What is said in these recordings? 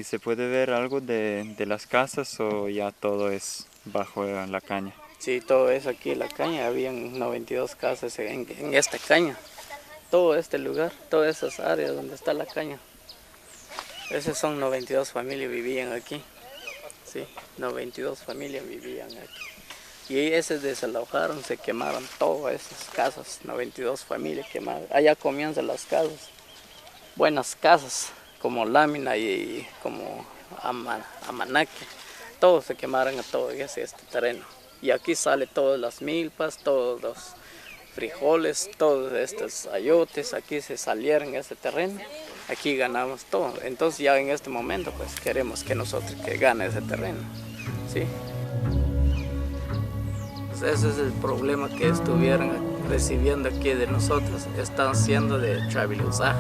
¿Y se puede ver algo de las casas o ya todo es bajo la caña? Sí, todo es aquí la caña, habían 92 casas en esta caña. Todo este lugar, todas esas áreas donde está la caña. Esas son 92 familias vivían aquí. Sí, 92 familias vivían aquí. Y esos desalojaron, se quemaron todas esas casas, 92 familias quemadas. Allá comienzan las casas, buenas casas, como lámina y como amanaque. Todos se quemaron a todo este terreno. Y aquí sale todas las milpas, todos los frijoles, todos estos ayotes, aquí se salieron en este terreno, aquí ganamos todo. Entonces ya en este momento pues queremos que nosotros que gane ese terreno, ¿sí? Pues ese es el problema que estuvieron recibiendo aquí de nosotros, están siendo de Chaviluzá.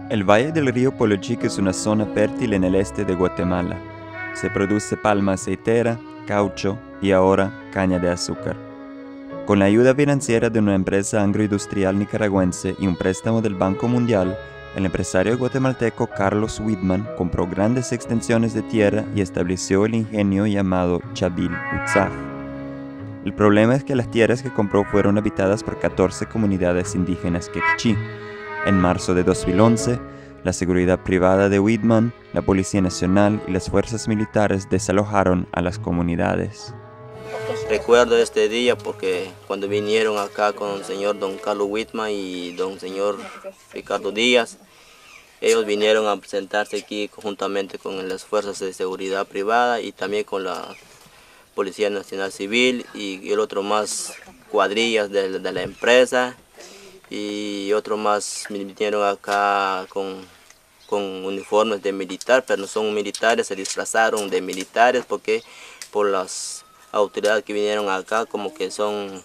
El valle del río Polochic es una zona fértil en el este de Guatemala. Se produce palma aceitera, caucho y ahora caña de azúcar. Con la ayuda financiera de una empresa agroindustrial nicaragüense y un préstamo del Banco Mundial, el empresario guatemalteco Carlos Whitman compró grandes extensiones de tierra y estableció el ingenio llamado Chavil Utzaj. El problema es que las tierras que compró fueron habitadas por 14 comunidades indígenas quechí. En marzo de 2011, la seguridad privada de Whitman, la Policía Nacional y las fuerzas militares desalojaron a las comunidades. Recuerdo este día porque cuando vinieron acá con el señor don Carlos Whitman y don señor Ricardo Díaz, ellos vinieron a presentarse aquí conjuntamente con las fuerzas de seguridad privada y también con la Policía Nacional Civil y el otro más cuadrillas de la empresa. Y otros más vinieron acá con uniformes de militar, pero no son militares, se disfrazaron de militares porque por las autoridades que vinieron acá como que son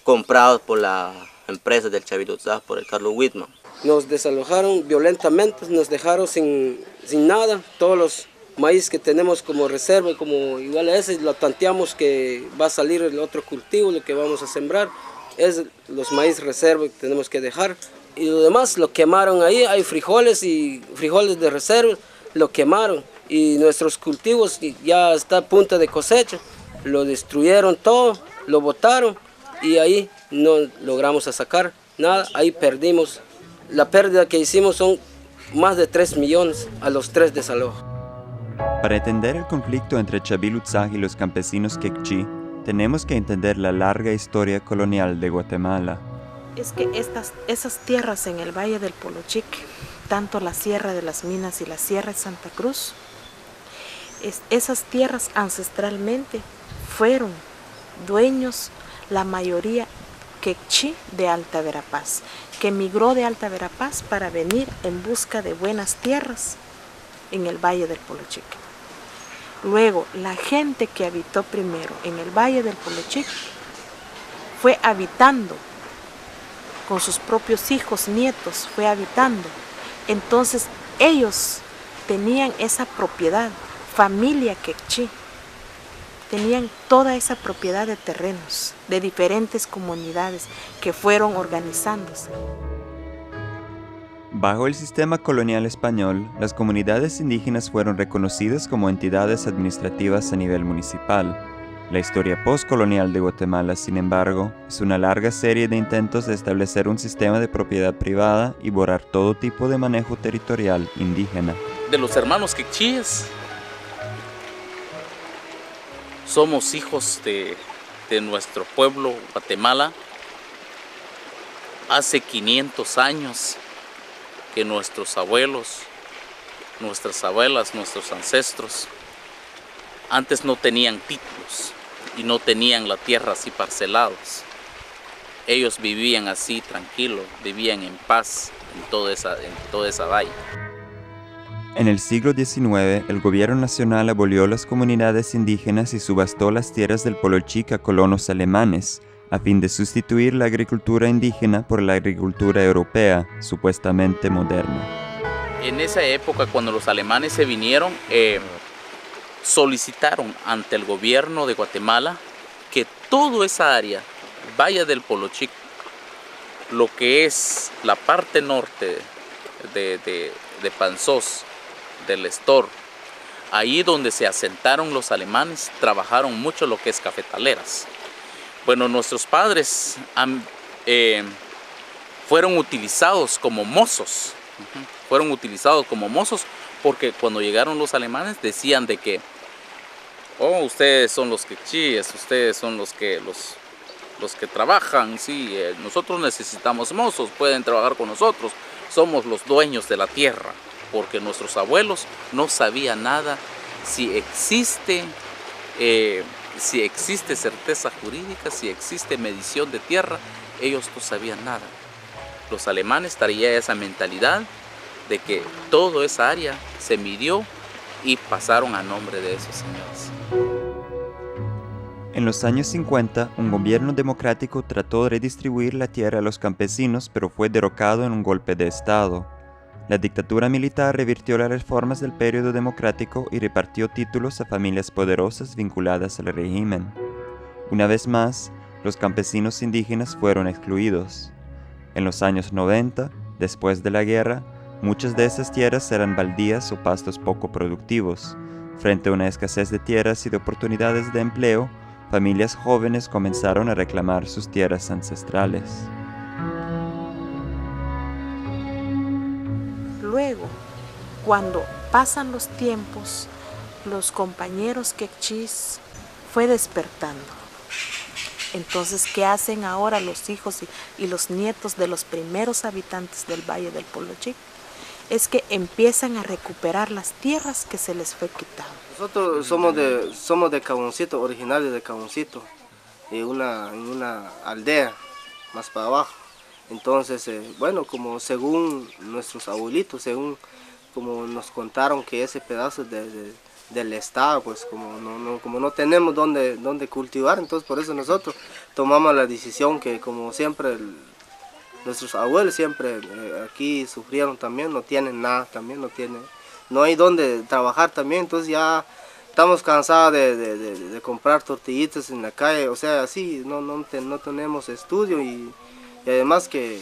comprados por la empresa del Chaviluzá, por el Carlos Whitman. Nos desalojaron violentamente, nos dejaron sin nada, todos los maíz que tenemos como reserva, como igual a ese, lo tanteamos que va a salir el otro cultivo, lo que vamos a sembrar. Es los maíz reserva que tenemos que dejar y lo demás lo quemaron ahí, hay frijoles y frijoles de reserva, lo quemaron y nuestros cultivos ya está a punto de cosecha, lo destruyeron todo, lo botaron y ahí no logramos sacar nada, ahí perdimos, la pérdida que hicimos son más de 3 millones a los 3 desalojos. Para entender el conflicto entre Chavil Utzaj y los campesinos quechí, tenemos que entender la larga historia colonial de Guatemala. Es que esas tierras en el Valle del Polochic, tanto la Sierra de las Minas y la Sierra de Santa Cruz, esas tierras ancestralmente fueron dueños la mayoría quechí de Alta Verapaz, que emigró de Alta Verapaz para venir en busca de buenas tierras en el Valle del Polochic. Luego, la gente que habitó primero en el Valle del Polochic fue habitando con sus propios hijos, nietos, fue habitando. Entonces, ellos tenían esa propiedad, familia quechí, tenían toda esa propiedad de terrenos de diferentes comunidades que fueron organizándose. Bajo el sistema colonial español, las comunidades indígenas fueron reconocidas como entidades administrativas a nivel municipal. La historia postcolonial de Guatemala, sin embargo, es una larga serie de intentos de establecer un sistema de propiedad privada y borrar todo tipo de manejo territorial indígena. De los hermanos quechíes, somos hijos de nuestro pueblo, Guatemala. Hace 500 años que nuestros abuelos, nuestras abuelas, nuestros ancestros, antes no tenían títulos y no tenían la tierra así parcelados. Ellos vivían así tranquilos, vivían en paz en toda esa valle. En el siglo XIX, el gobierno nacional abolió las comunidades indígenas y subastó las tierras del Polochic a colonos alemanes, a fin de sustituir la agricultura indígena por la agricultura europea, supuestamente moderna. En esa época, cuando los alemanes se vinieron, solicitaron ante el gobierno de Guatemala que toda esa área, Valle del Polochic, lo que es la parte norte de Panzós, del Estor, ahí donde se asentaron los alemanes, trabajaron mucho lo que es cafetaleras. Bueno, nuestros padres fueron utilizados como mozos, porque cuando llegaron los alemanes decían de que, oh, ustedes son los quechíes, ustedes son los que trabajan, sí, nosotros necesitamos mozos, pueden trabajar con nosotros, somos los dueños de la tierra, porque nuestros abuelos no sabían nada si existe certeza jurídica, si existe medición de tierra, ellos no sabían nada. Los alemanes traían esa mentalidad de que toda esa área se midió y pasaron a nombre de esos señores. En los años 50, un gobierno democrático trató de redistribuir la tierra a los campesinos, pero fue derrocado en un golpe de Estado. La dictadura militar revirtió las reformas del periodo democrático y repartió títulos a familias poderosas vinculadas al régimen. Una vez más, los campesinos indígenas fueron excluidos. En los años 90, después de la guerra, muchas de esas tierras eran baldías o pastos poco productivos. Frente a una escasez de tierras y de oportunidades de empleo, familias jóvenes comenzaron a reclamar sus tierras ancestrales. Luego, cuando pasan los tiempos, los compañeros quechís fue despertando. Entonces, ¿qué hacen ahora los hijos y los nietos de los primeros habitantes del Valle del Polochic? Es que empiezan a recuperar las tierras que se les fue quitado. Nosotros somos de Caboncito, originarios de Caboncito, en una aldea más para abajo. Entonces, bueno, como según nuestros abuelitos, según como nos contaron que ese pedazo del estado, pues como no tenemos donde cultivar, entonces por eso nosotros tomamos la decisión que como siempre nuestros abuelos siempre aquí sufrieron también, no tienen nada también, no hay donde trabajar también, entonces ya estamos cansados de comprar tortillitas en la calle, o sea, así no tenemos estudio y además que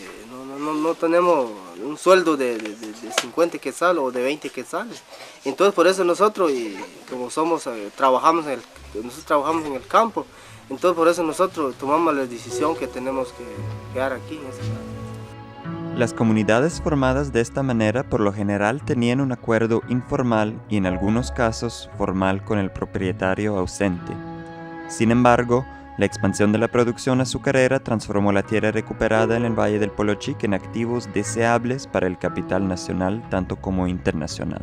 no tenemos un sueldo de 50 quetzales o de 20 quetzales. Entonces por eso nosotros, y como trabajamos en el campo, entonces por eso nosotros tomamos la decisión que tenemos que quedar aquí en ese lugar. Las comunidades formadas de esta manera por lo general tenían un acuerdo informal y en algunos casos formal con el propietario ausente. Sin embargo, la expansión de la producción azucarera transformó la tierra recuperada en el Valle del Polochic en activos deseables para el capital nacional tanto como internacional.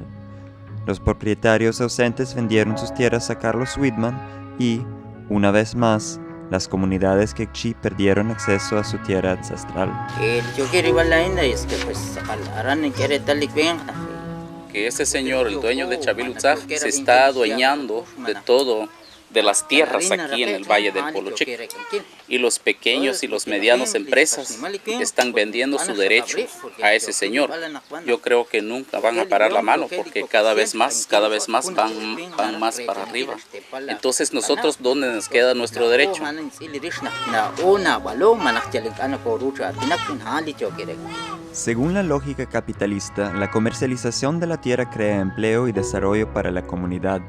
Los propietarios ausentes vendieron sus tierras a Carlos Whitman y, una vez más, las comunidades quechí perdieron acceso a su tierra ancestral. Que ese señor, el dueño de Chavilutzaj, se está adueñando de todo, de las tierras aquí en el Valle del Polochic, y los pequeños y los medianos empresas están vendiendo su derecho a ese señor. Yo creo que nunca van a parar la mano porque cada vez más van más para arriba. Entonces nosotros, ¿dónde nos queda nuestro derecho? Según la lógica capitalista, la comercialización de la tierra crea empleo y desarrollo para la comunidad.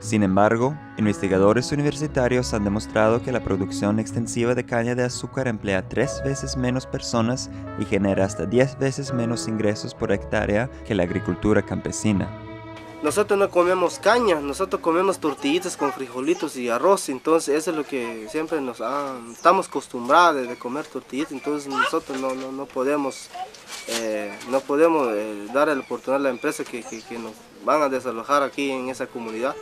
Sin embargo, investigadores universitarios han demostrado que la producción extensiva de caña de azúcar emplea 3 veces menos personas y genera hasta 10 veces menos ingresos por hectárea que la agricultura campesina. nosotros no comemos caña, nosotros comemos tortillitas con frijolitos y arroz, entonces eso es lo que siempre estamos acostumbrados de comer tortillitas, entonces nosotros no podemos dar la oportunidad a la empresa que nos van a desalojar aquí en esa comunidad.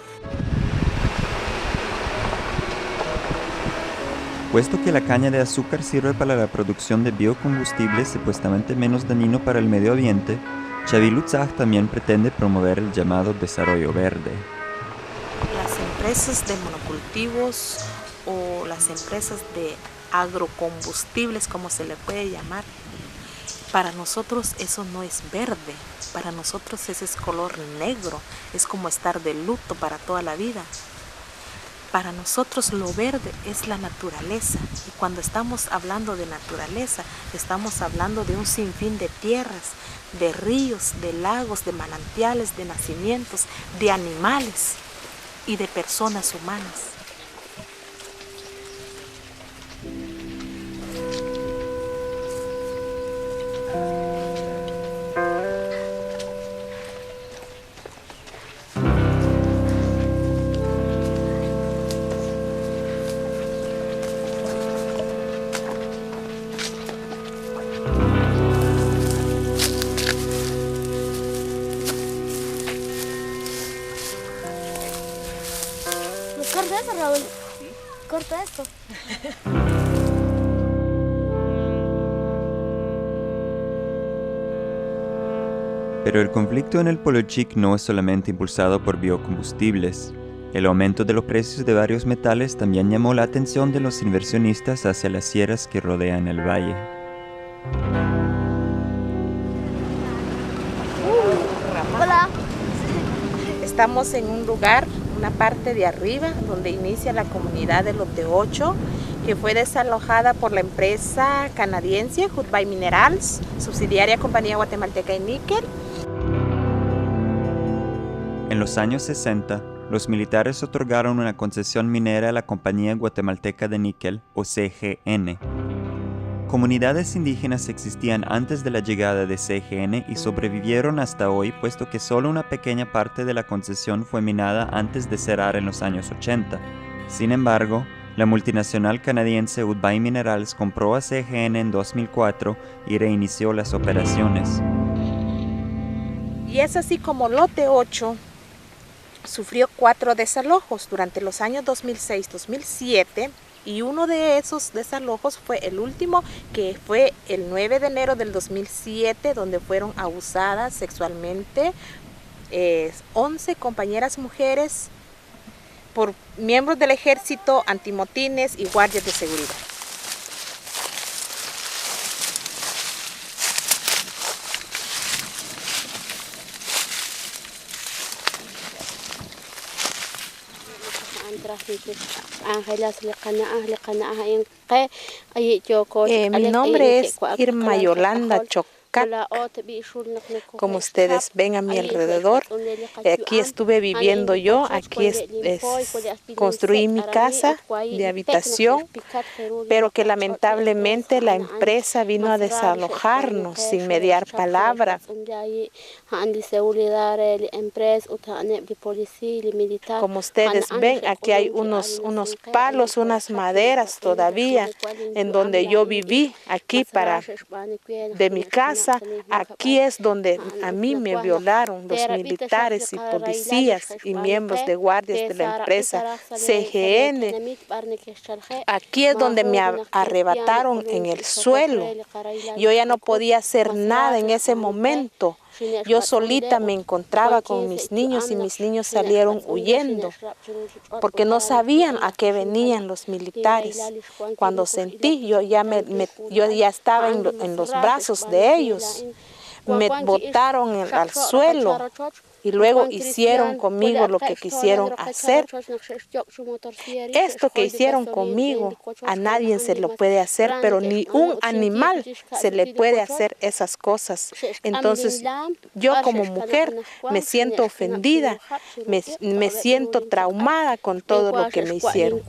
Puesto que la caña de azúcar sirve para la producción de biocombustibles supuestamente menos dañino para el medio ambiente, Chavilutzaj también pretende promover el llamado desarrollo verde. Las empresas de monocultivos o las empresas de agrocombustibles, como se le puede llamar, para nosotros eso no es verde, para nosotros ese es color negro, es como estar de luto para toda la vida. Para nosotros lo verde es la naturaleza, y cuando estamos hablando de naturaleza, estamos hablando de un sinfín de tierras, de ríos, de lagos, de manantiales, de nacimientos, de animales y de personas humanas. Corta eso, Raúl. Corta esto. Pero el conflicto en el Polochic no es solamente impulsado por biocombustibles. El aumento de los precios de varios metales también llamó la atención de los inversionistas hacia las sierras que rodean el valle. Hola. Estamos en un lugar, una parte de arriba, donde inicia la comunidad de Lote 8, que fue desalojada por la empresa canadiense Hudbay Minerals, subsidiaria Compañía Guatemalteca de Níquel. En los años 60, los militares otorgaron una concesión minera a la Compañía Guatemalteca de Níquel, o CGN. Comunidades indígenas existían antes de la llegada de CGN y sobrevivieron hasta hoy, puesto que solo una pequeña parte de la concesión fue minada antes de cerrar en los años 80. Sin embargo, la multinacional canadiense Hudbay Minerals compró a CGN en 2004 y reinició las operaciones. Y es así como Lote 8 sufrió 4 desalojos durante los años 2006-2007, y uno de esos desalojos fue el último, que fue el 9 de enero del 2007, donde fueron abusadas sexualmente 11 compañeras mujeres por miembros del ejército, antimotines y guardias de seguridad. Mi nombre es Irma Yolanda Chocac. Como ustedes ven a mi alrededor, aquí estuve viviendo yo, aquí construí mi casa de habitación, pero que lamentablemente la empresa vino a desalojarnos sin mediar palabra. Como ustedes ven, aquí hay unos palos, unas maderas todavía en donde yo viví, aquí de mi casa. Aquí es donde a mí me violaron los militares y policías y miembros de guardias de la empresa CGN. Aquí es donde me arrebataron en el suelo. Yo ya no podía hacer nada en ese momento. Yo solita me encontraba con mis niños y mis niños salieron huyendo porque no sabían a qué venían los militares. Cuando sentí, yo ya estaba en los brazos de ellos. Me botaron al suelo y luego hicieron conmigo lo que quisieron hacer. Esto que hicieron conmigo a nadie se lo puede hacer, pero ni un animal se le puede hacer esas cosas. Entonces yo como mujer me siento ofendida, me siento traumada con todo lo que me hicieron.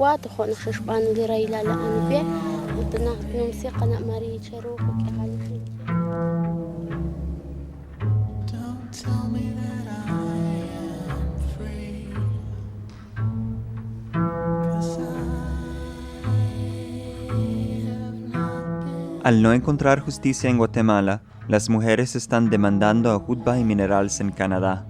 Al no encontrar justicia en Guatemala, las mujeres están demandando a Hudbay Minerals en Canadá.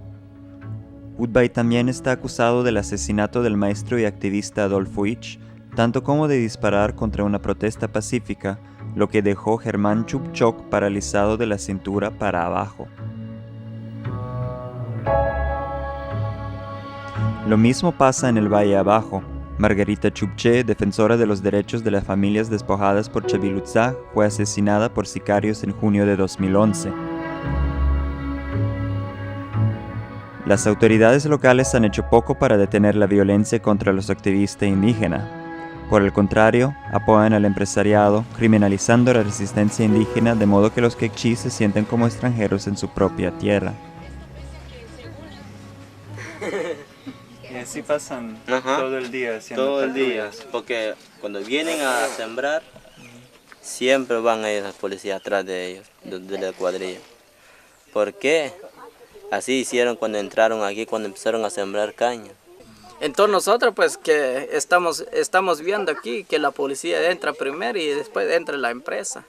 Hudbay también está acusado del asesinato del maestro y activista Adolfo Ich, tanto como de disparar contra una protesta pacífica, lo que dejó Germán Chupchoc paralizado de la cintura para abajo. Lo mismo pasa en el Valle Abajo. Margarita Chupche, defensora de los derechos de las familias despojadas por Chavilutzaj, fue asesinada por sicarios en junio de 2011. Las autoridades locales han hecho poco para detener la violencia contra los activistas indígenas. Por el contrario, apoyan al empresariado, criminalizando la resistencia indígena de modo que los quechí se sienten como extranjeros en su propia tierra. Y así pasan todo el día haciendo todo el día, porque cuando vienen a sembrar, siempre van a ir las policías atrás de ellos, de la cuadrilla. ¿Por qué? Así hicieron cuando entraron aquí, cuando empezaron a sembrar caña. Entonces nosotros pues que estamos viendo aquí que la policía entra primero y después entra la empresa.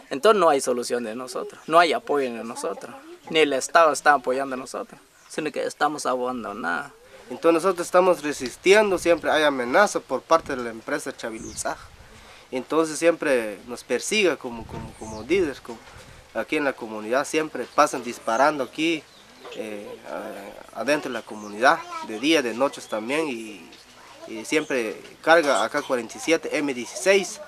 Entonces no hay solución de nosotros, no hay apoyo de nosotros, ni el Estado está apoyando a nosotros, sino que estamos abandonados. Entonces nosotros estamos resistiendo, siempre hay amenaza por parte de la empresa Chavilutzaj. Entonces siempre nos persigue como líderes, aquí en la comunidad siempre pasan disparando aquí, adentro de la comunidad, de día, de noches también, y siempre carga acá 47 M16.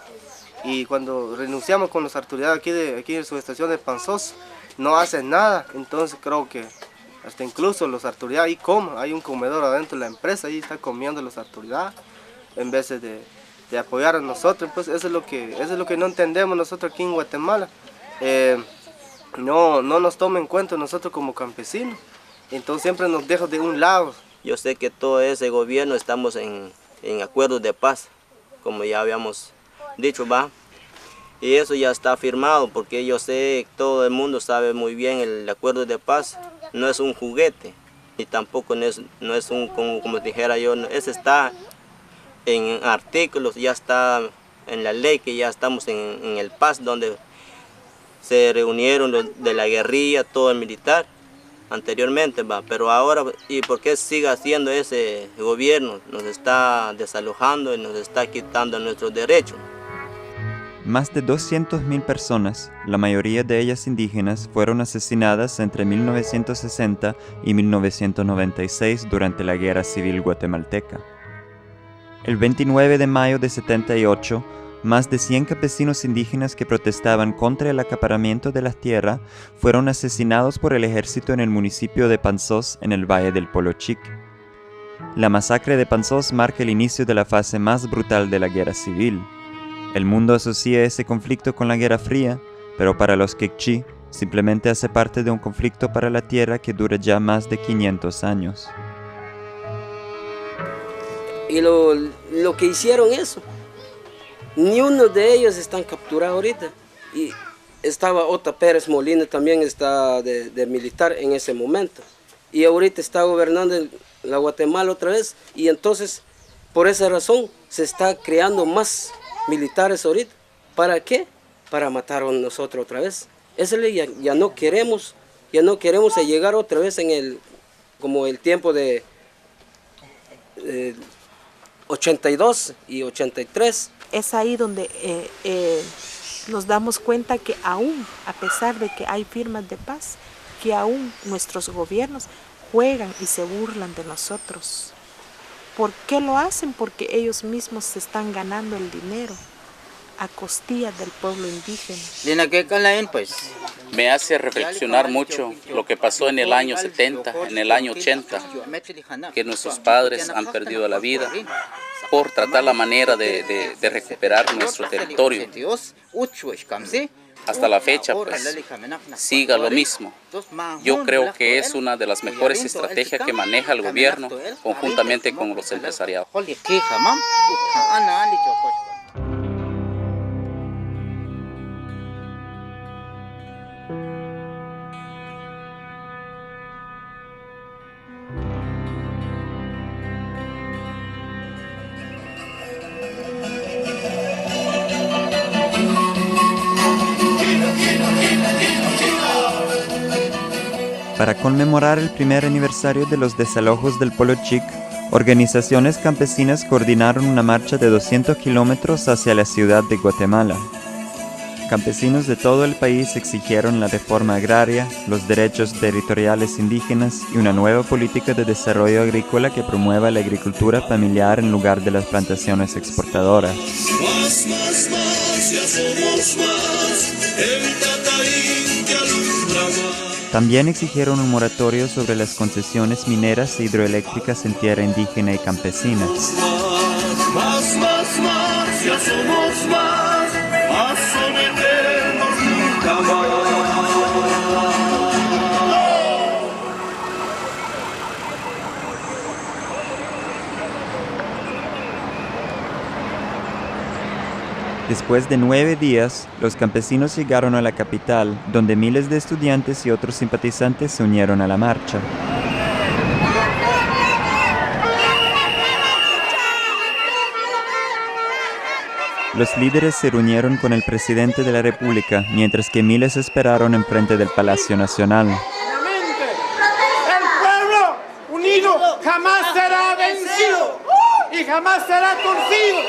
Y cuando renunciamos con las autoridades aquí en su estación de Panzós, no hacen nada. Entonces creo que hasta incluso las autoridades ahí comen, hay un comedor adentro de la empresa, ahí está comiendo las autoridades, en vez de apoyar a nosotros. Pues eso es lo que no entendemos nosotros aquí en Guatemala. No nos toma en cuenta nosotros como campesinos, entonces siempre nos deja de un lado. Yo sé que todo ese gobierno estamos en acuerdos de paz, como ya habíamos dicho, ¿va? Y eso ya está firmado, porque yo sé, todo el mundo sabe muy bien, el acuerdo de paz no es un juguete, y tampoco no es un, como dijera yo, ese está en artículos, ya está en la ley, que ya estamos en el paz, donde se reunieron los de la guerrilla, todo el militar, anteriormente, va. Pero ahora, ¿y por qué sigue haciendo ese gobierno? Nos está desalojando y nos está quitando nuestros derechos. Más de 200.000 personas, la mayoría de ellas indígenas, fueron asesinadas entre 1960 y 1996 durante la Guerra Civil Guatemalteca. El 29 de mayo de 78, más de 100 campesinos indígenas que protestaban contra el acaparamiento de las tierras fueron asesinados por el ejército en el municipio de Panzós, en el Valle del Polochic. La masacre de Panzós marca el inicio de la fase más brutal de la Guerra Civil. El mundo asocia ese conflicto con la Guerra Fría, pero para los quechí simplemente hace parte de un conflicto para la tierra que dura ya más de 500 años. Y lo que hicieron eso, ni uno de ellos están capturados ahorita. Y estaba Ota Pérez Molina, también está de militar en ese momento. Y ahorita está gobernando la Guatemala otra vez. Y entonces, por esa razón, se está creando más militares ahorita. ¿Para qué? Para matar a nosotros otra vez. Esa ley ya no queremos llegar otra vez como el tiempo de 82 y 83. Es ahí donde nos damos cuenta que aún, a pesar de que hay firmas de paz, que aún nuestros gobiernos juegan y se burlan de nosotros. ¿Por qué lo hacen? Porque ellos mismos se están ganando el dinero a costillas del pueblo indígena. Me hace reflexionar mucho lo que pasó en el año 70, en el año 80, que nuestros padres han perdido la vida por tratar la manera de recuperar nuestro territorio. Hasta la fecha, pues, siga lo mismo. Yo creo que es una de las mejores estrategias que maneja el gobierno conjuntamente con los empresariados. Para conmemorar el primer aniversario de los desalojos del Polo Chic, organizaciones campesinas coordinaron una marcha de 200 kilómetros hacia la ciudad de Guatemala. Campesinos de todo el país exigieron la reforma agraria, los derechos territoriales indígenas y una nueva política de desarrollo agrícola que promueva la agricultura familiar en lugar de las plantaciones exportadoras. También exigieron un moratorio sobre las concesiones mineras e hidroeléctricas en tierra indígena y campesina. Después de 9 días, los campesinos llegaron a la capital, donde miles de estudiantes y otros simpatizantes se unieron a la marcha. Los líderes se reunieron con el presidente de la República, mientras que miles esperaron enfrente del Palacio Nacional. El pueblo unido jamás será vencido y jamás será torcido.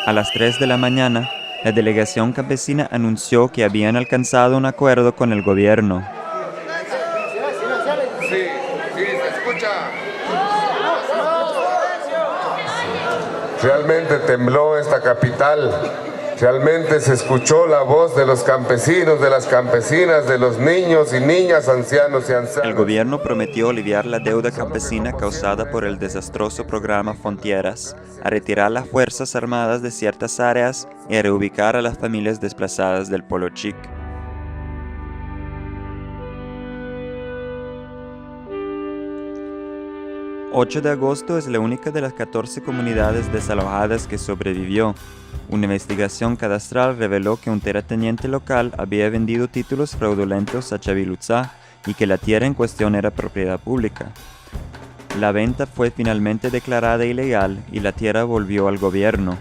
A las 3 de la mañana, la delegación campesina anunció que habían alcanzado un acuerdo con el gobierno. Sí, se escucha. Realmente tembló esta capital. Realmente se escuchó la voz de los campesinos, de las campesinas, de los niños y niñas, ancianos y ancianas. El gobierno prometió aliviar la deuda campesina causada por el desastroso programa Fronteras, a retirar las fuerzas armadas de ciertas áreas y a reubicar a las familias desplazadas del Polo Chic. El 8 de agosto es la única de las 14 comunidades desalojadas que sobrevivió. Una investigación cadastral reveló que un terrateniente local había vendido títulos fraudulentos a Chavilutzá y que la tierra en cuestión era propiedad pública. La venta fue finalmente declarada ilegal y la tierra volvió al gobierno.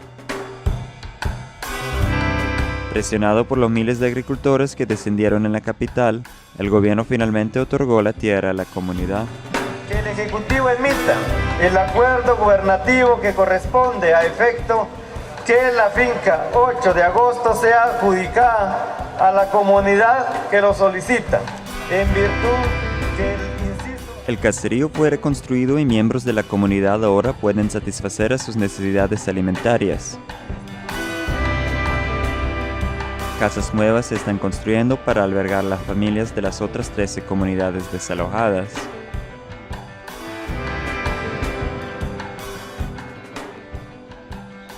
Presionado por los miles de agricultores que descendieron en la capital, el gobierno finalmente otorgó la tierra a la comunidad. Que el Ejecutivo emita el acuerdo gubernativo que corresponde a efecto que la finca 8 de agosto sea adjudicada a la comunidad que lo solicita, en virtud que el caserío fue reconstruido y miembros de la comunidad ahora pueden satisfacer a sus necesidades alimentarias. Casas nuevas se están construyendo para albergar las familias de las otras 13 comunidades desalojadas.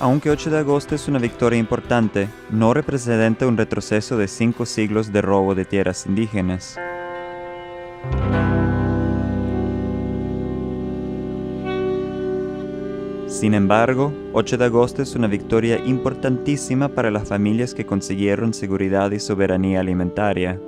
Aunque 8 de agosto es una victoria importante, no representa un retroceso de 5 siglos de robo de tierras indígenas. Sin embargo, 8 de agosto es una victoria importantísima para las familias que consiguieron seguridad y soberanía alimentaria.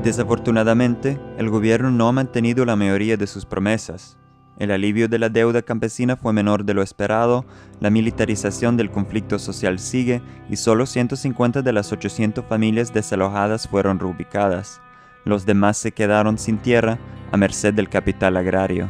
Desafortunadamente, el gobierno no ha mantenido la mayoría de sus promesas. El alivio de la deuda campesina fue menor de lo esperado, la militarización del conflicto social sigue y solo 150 de las 800 familias desalojadas fueron reubicadas. Los demás se quedaron sin tierra, a merced del capital agrario.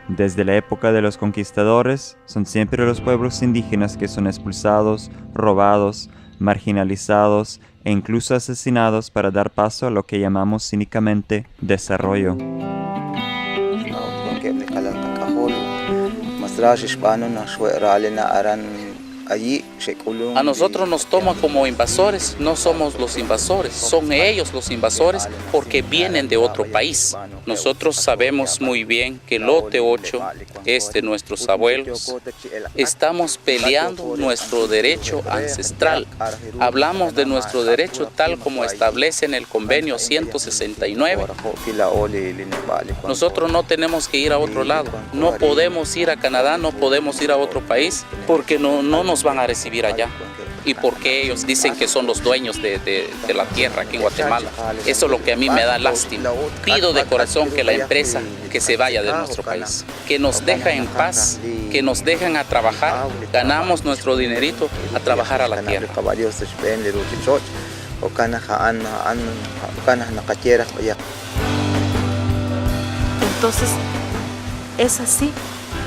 Desde la época de los conquistadores, son siempre los pueblos indígenas que son expulsados, robados, marginalizados e incluso asesinados para dar paso a lo que llamamos cínicamente desarrollo. A nosotros nos toma como invasores, no somos los invasores, son ellos los invasores porque vienen de otro país. Nosotros sabemos muy bien que el lote 8 es de nuestros abuelos. Estamos peleando nuestro derecho ancestral. Hablamos de nuestro derecho tal como establece en el convenio 169. Nosotros no tenemos que ir a otro lado, no podemos ir a Canadá, no podemos ir a otro país porque no nos van a recibir allá. Y porque ellos dicen que son los dueños de la tierra aquí en Guatemala. Eso es lo que a mí me da lástima. Pido de corazón que la empresa que se vaya de nuestro país, que nos deja en paz, que nos dejen a trabajar, ganamos nuestro dinerito a trabajar a la tierra. Entonces, es así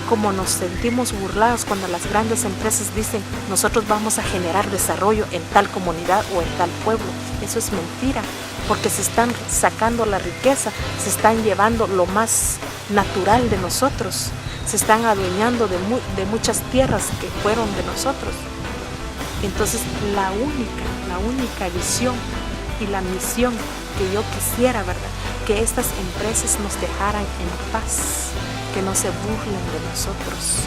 como nos sentimos burlados cuando las grandes empresas dicen nosotros vamos a generar desarrollo en tal comunidad o en tal pueblo. Eso es mentira, porque se están sacando la riqueza, se están llevando lo más natural de nosotros, se están adueñando de muchas tierras que fueron de nosotros. Entonces la única visión y la misión que yo quisiera, ¿verdad?, que estas empresas nos dejaran en paz, que no se burlen de nosotros.